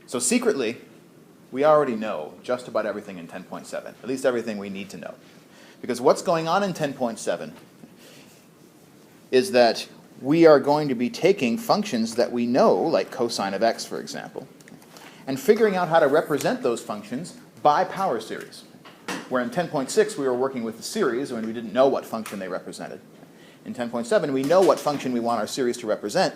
So secretly, we already know just about everything in 10.7, at least everything we need to know. Because what's going on in 10.7 is that we are going to be taking functions that we know, like cosine of x, for example, and figuring out how to represent those functions by power series. Where in 10.6 we were working with the series when we didn't know what function they represented. In 10.7 we know what function we want our series to represent,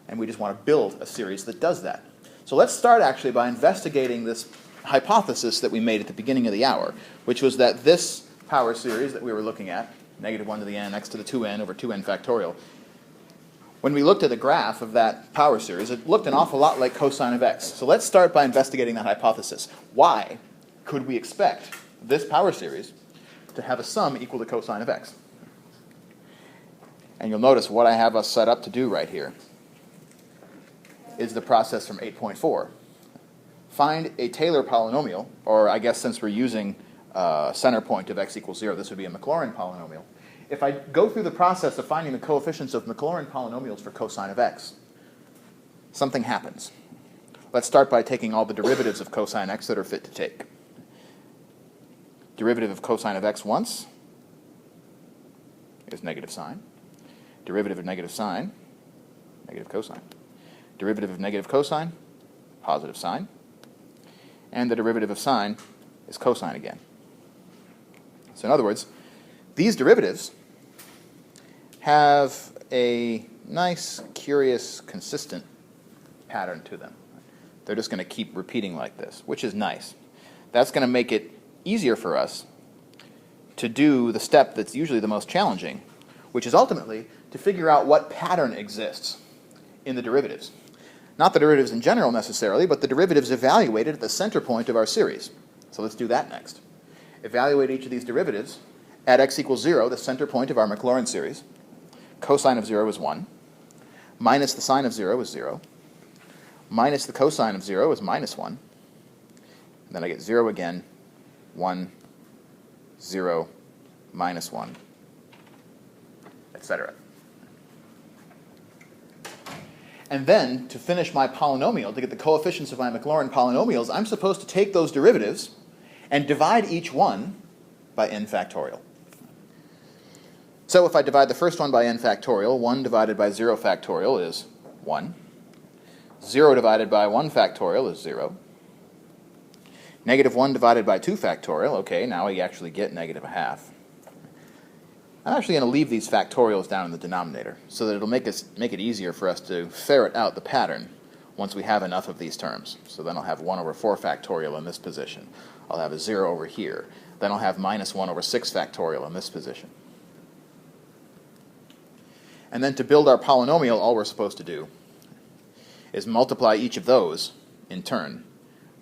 and we just want to build a series that does that. So let's start actually by investigating this hypothesis that we made at the beginning of the hour, which was that this power series that we were looking at, negative 1 to the n, x to the 2n over 2n factorial, when we looked at the graph of that power series, it looked an awful lot like cosine of x. So let's start by investigating that hypothesis. Why could we expect this power series to have a sum equal to cosine of x? And you'll notice what I have us set up to do right here is the process from 8.4. Find a Taylor polynomial, or I guess since we're using center point of x equals 0, this would be a Maclaurin polynomial. If I go through the process of finding the coefficients of Maclaurin polynomials for cosine of x, something happens. Let's start by taking all the derivatives of cosine x that are fit to take. Derivative of cosine of x once is negative sine. Derivative of negative sine, negative cosine. Derivative of negative cosine, positive sine. And the derivative of sine is cosine again. So in other words, these derivatives have a nice, curious, consistent pattern to them. They're just going to keep repeating like this, which is nice. That's going to make it easier for us to do the step that's usually the most challenging, which is ultimately to figure out what pattern exists in the derivatives. Not the derivatives in general necessarily, but the derivatives evaluated at the center point of our series. So let's do that next. Evaluate each of these derivatives at x equals 0, the center point of our Maclaurin series. Cosine of 0 is 1. Minus the sine of 0 is 0. Minus the cosine of 0 is minus 1. And then I get 0 again, 1, 0, minus 1, etc. And then, to finish my polynomial, to get the coefficients of my Maclaurin polynomials, I'm supposed to take those derivatives and divide each one by n factorial. So if I divide the first one by n factorial, 1 divided by 0 factorial is 1. 0 divided by 1 factorial is 0. Negative 1 divided by 2 factorial, okay, now we actually get negative 1/2. I'm actually going to leave these factorials down in the denominator so that it'll make it easier for us to ferret out the pattern once we have enough of these terms. So then I'll have 1 over 4 factorial in this position. I'll have a 0 over here. Then I'll have minus 1 over 6 factorial in this position. And then to build our polynomial, all we're supposed to do is multiply each of those in turn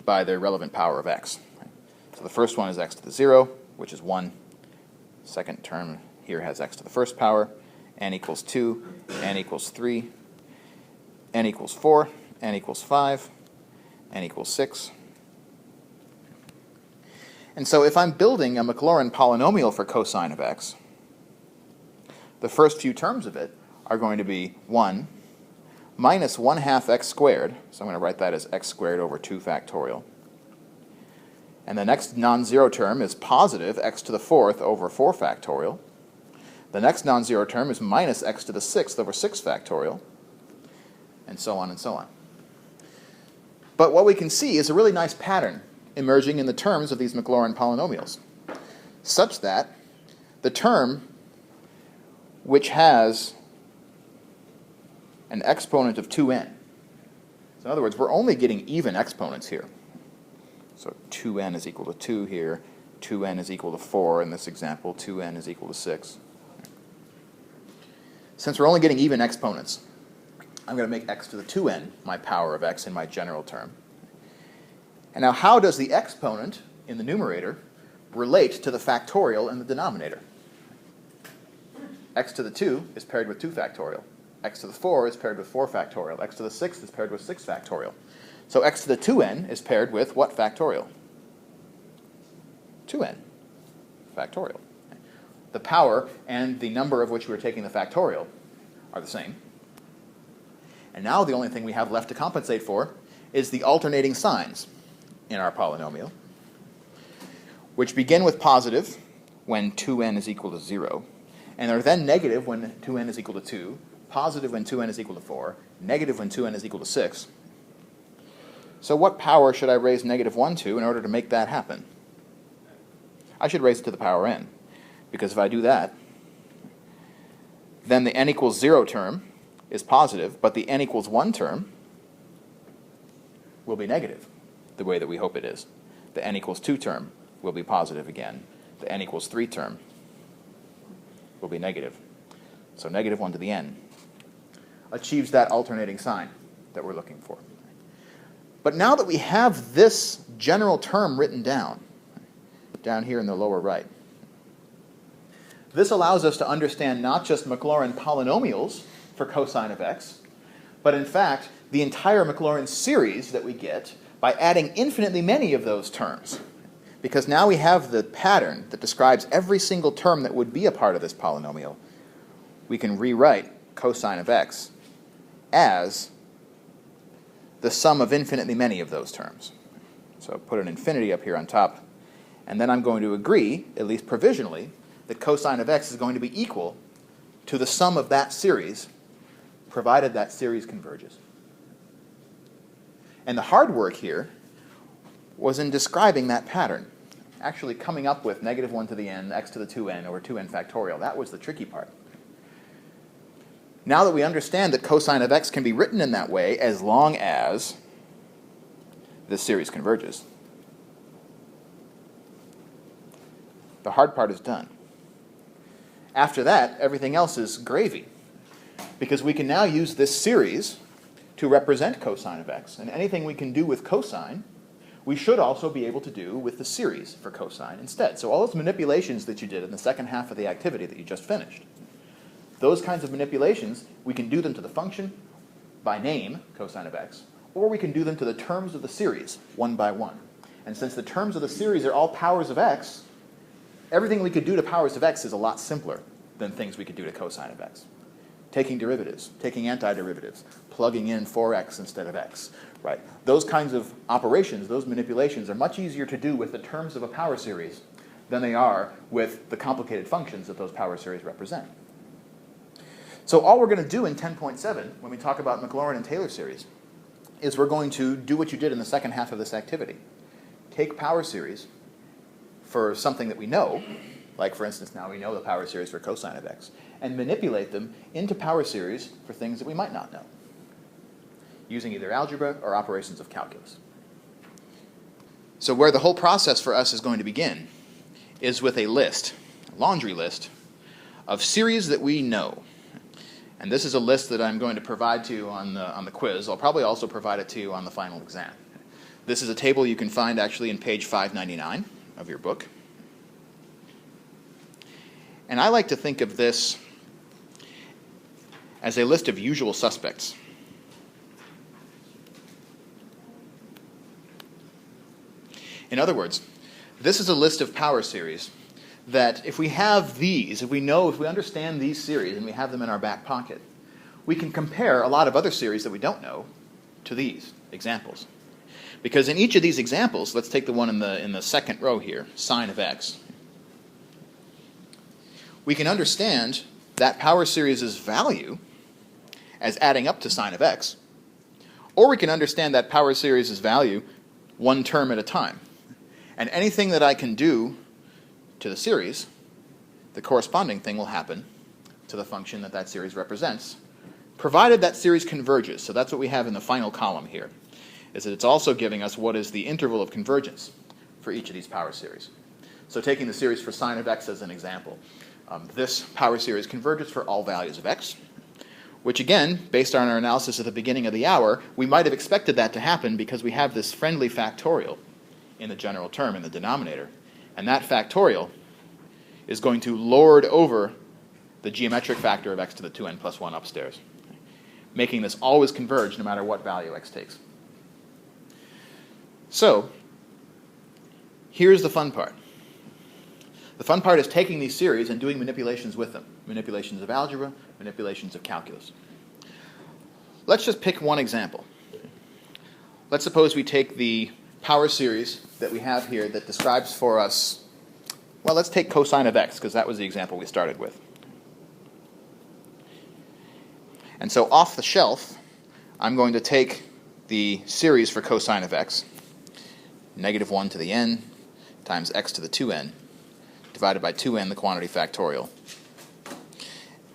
by their relevant power of x. So the first one is x to the 0, which is 1. Second term here has x to the first power, n equals 2, n equals 3, n equals 4, n equals 5, n equals 6. And so if I'm building a Maclaurin polynomial for cosine of x, the first few terms of it are going to be 1 minus 1/2 x squared, so I'm going to write that as x squared over 2 factorial. And the next non-zero term is positive x to the 4th over 4 factorial. The next non-zero term is minus x to the 6th over 6 factorial, and so on and so on. But what we can see is a really nice pattern emerging in the terms of these Maclaurin polynomials, such that the term which has an exponent of 2n, so in other words, we're only getting even exponents here. So 2n is equal to 2 here, 2n is equal to 4 in this example, 2n is equal to 6. Since we're only getting even exponents, I'm going to make x to the 2n my power of x in my general term. And now how does the exponent in the numerator relate to the factorial in the denominator? X to the 2 is paired with 2 factorial. X to the 4 is paired with 4 factorial. X to the 6 is paired with 6 factorial. So x to the 2n is paired with what factorial? 2n factorial. The power and the number of which we're taking the factorial are the same. And now the only thing we have left to compensate for is the alternating signs in our polynomial, which begin with positive when 2n is equal to 0, and are then negative when 2n is equal to 2, positive when 2n is equal to 4, negative when 2n is equal to 6. So what power should I raise negative 1 to in order to make that happen? I should raise it to the power n, because if I do that, then the n equals 0 term is positive, but the n equals 1 term will be negative, the way that we hope it is. The n equals 2 term will be positive again. The n equals 3 term will be negative. So negative 1 to the n achieves that alternating sign that we're looking for. But now that we have this general term written down here in the lower right, this allows us to understand not just Maclaurin polynomials for cosine of x, but in fact the entire Maclaurin series that we get by adding infinitely many of those terms. Because now we have the pattern that describes every single term that would be a part of this polynomial. We can rewrite cosine of x as the sum of infinitely many of those terms. So put an infinity up here on top, and then I'm going to agree, at least provisionally, that cosine of x is going to be equal to the sum of that series, provided that series converges. And the hard work here was in describing that pattern, actually coming up with negative 1 to the n, x to the 2n over 2n factorial. That was the tricky part. Now that we understand that cosine of x can be written in that way as long as this series converges, the hard part is done. After that, everything else is gravy, because we can now use this series to represent cosine of x, and anything we can do with cosine, we should also be able to do with the series for cosine instead. So all those manipulations that you did in the second half of the activity that you just finished, those kinds of manipulations, we can do them to the function by name, cosine of x, or we can do them to the terms of the series, one by one. And since the terms of the series are all powers of x, everything we could do to powers of x is a lot simpler than things we could do to cosine of x. Taking derivatives, taking antiderivatives, plugging in 4x instead of x, right? Those kinds of operations, those manipulations are much easier to do with the terms of a power series than they are with the complicated functions that those power series represent. So all we're going to do in 10.7, when we talk about Maclaurin and Taylor series, is we're going to do what you did in the second half of this activity. Take power series for something that we know, like for instance now we know the power series for cosine of x, and manipulate them into power series for things that we might not know, using either algebra or operations of calculus. So where the whole process for us is going to begin is with a list, a laundry list, of series that we know. And this is a list that I'm going to provide to you on the quiz. I'll probably also provide it to you on the final exam. This is a table you can find actually in page 599 of your book. And I like to think of this as a list of usual suspects. In other words, this is a list of power series that if we have these, if we understand these series and we have them in our back pocket, we can compare a lot of other series that we don't know to these examples. Because in each of these examples, let's take the one in the second row here, sine of x, we can understand that power series' value as adding up to sine of x, or we can understand that power series' value one term at a time. And anything that I can do to the series, the corresponding thing will happen to the function that that series represents, provided that series converges. So that's what we have in the final column here, is that it's also giving us what is the interval of convergence for each of these power series. So taking the series for sine of x as an example, this power series converges for all values of x, which again, based on our analysis at the beginning of the hour, we might have expected that to happen because we have this friendly factorial in the general term, in the denominator. And that factorial is going to lord over the geometric factor of x to the 2n plus 1 upstairs, making this always converge no matter what value x takes. So, here's the fun part. The fun part is taking these series and doing manipulations with them. Manipulations of algebra, manipulations of calculus. Let's just pick one example. let's suppose we take the power series that we have here that describes for us, well, let's take cosine of x, because that was the example we started with. And so off the shelf, I'm going to take the series for cosine of x, negative 1 to the n times x to the 2n, divided by 2n, the quantity factorial,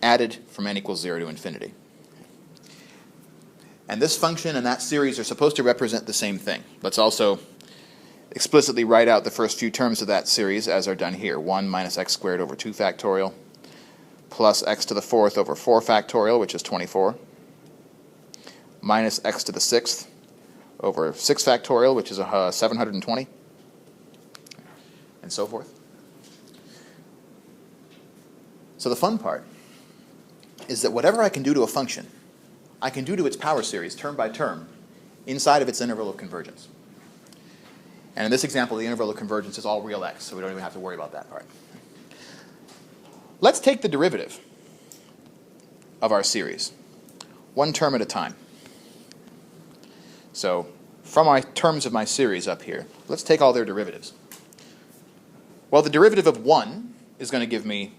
added from n equals 0 to infinity. And this function and that series are supposed to represent the same thing. Let's also explicitly write out the first few terms of that series as are done here. 1 minus x squared over 2 factorial, plus x to the 4th over 4 factorial, which is 24, minus x to the 6th over 6 factorial, which is 720, and so forth. So the fun part is that whatever I can do to a function, I can do to its power series, term by term, inside of its interval of convergence. And in this example, the interval of convergence is all real x, so we don't even have to worry about that part. Let's take the derivative of our series, one term at a time. So from my terms of my series up here, let's take all their derivatives. Well, the derivative of 1 is going to give me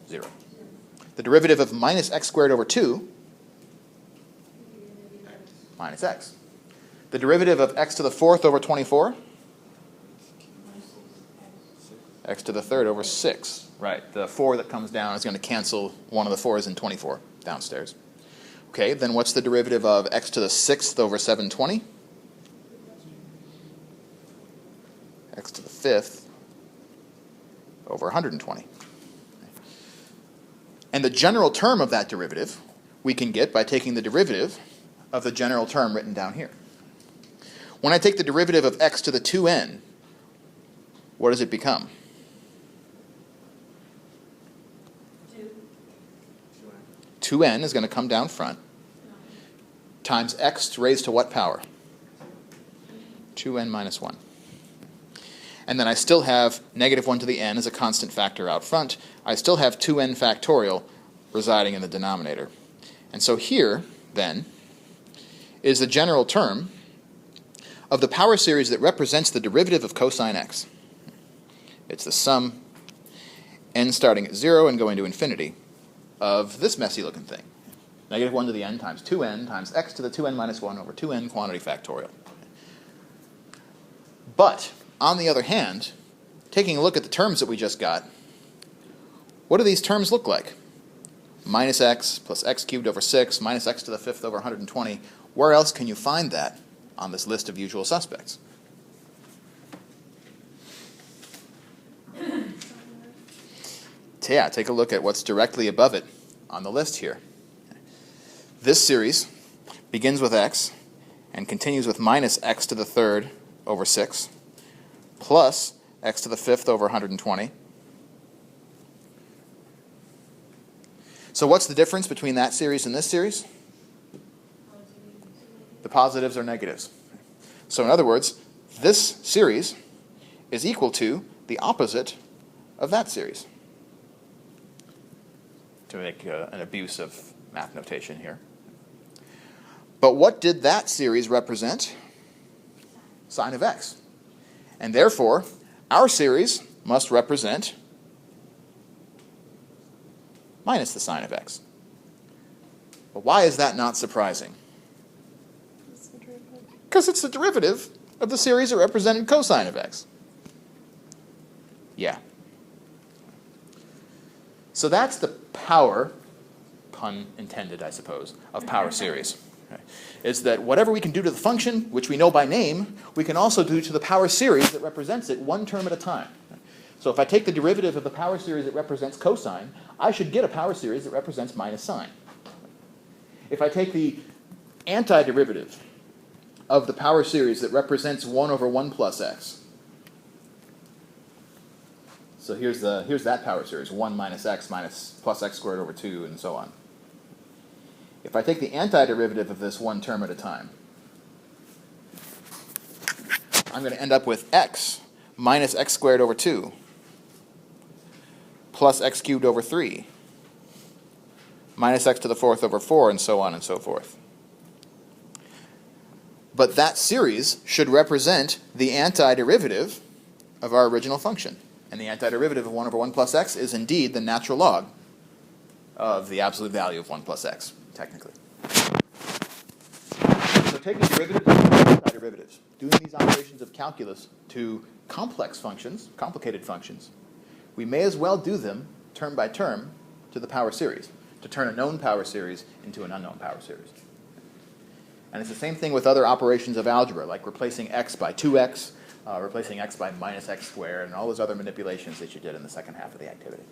0. The derivative of minus x squared over 2, minus x. The derivative of x to the 4th over 24, x to the 3rd over 6. Right, the 4 that comes down is going to cancel one of the 4's in 24 downstairs. Okay, then what's the derivative of x to the 6th over 720? X to the 5th over 120. And the general term of that derivative we can get by taking the derivative of the general term written down here. When I take the derivative of x to the 2n, what does it become? 2n is going to come down front, times x raised to what power? 2n minus 1. And then I still have negative 1 to the n as a constant factor out front. I still have 2n factorial residing in the denominator. And so here, then, is the general term of the power series that represents the derivative of cosine x. It's the sum, n starting at 0 and going to infinity, of this messy looking thing. Negative 1 to the n times 2n times x to the 2n minus 1 over 2n quantity factorial. But, on the other hand, taking a look at the terms that we just got, what do these terms look like? Minus x plus x cubed over 6 minus x to the 5th over 120. Where else can you find that on this list of usual suspects? Yeah, take a look at what's directly above it on the list here. This series begins with x and continues with minus x to the 3rd over 6 plus x to the 5th over 120. So what's the difference between that series and this series? The positives are negatives. So in other words, this series is equal to the opposite of that series. To make an abuse of math notation here. But what did that series represent? Sine of x. And therefore, our series must represent minus the sine of x. But why is that not surprising? Because it's the derivative of the series that represented cosine of x. Yeah. So that's the power, pun intended, I suppose, of power series. Okay. Is that whatever we can do to the function, which we know by name, we can also do to the power series that represents it one term at a time. So if I take the derivative of the power series that represents cosine, I should get a power series that represents minus sine. If I take the antiderivative of the power series that represents 1 over 1 plus x, so here's that power series, 1 minus x minus plus x squared over 2, and so on. If I take the antiderivative of this one term at a time, I'm going to end up with x minus x squared over 2 plus x cubed over 3 minus x to the 4th over 4, and so on and so forth. But that series should represent the antiderivative of our original function. And the antiderivative of 1 over 1 plus x is indeed the natural log of the absolute value of 1 plus x, technically. So taking derivatives and antiderivatives, doing these operations of calculus to complex functions, complicated functions, we may as well do them term by term to the power series, to turn a known power series into an unknown power series. And it's the same thing with other operations of algebra, like replacing x by 2x, replacing x by minus x squared, and all those other manipulations that you did in the second half of the activity.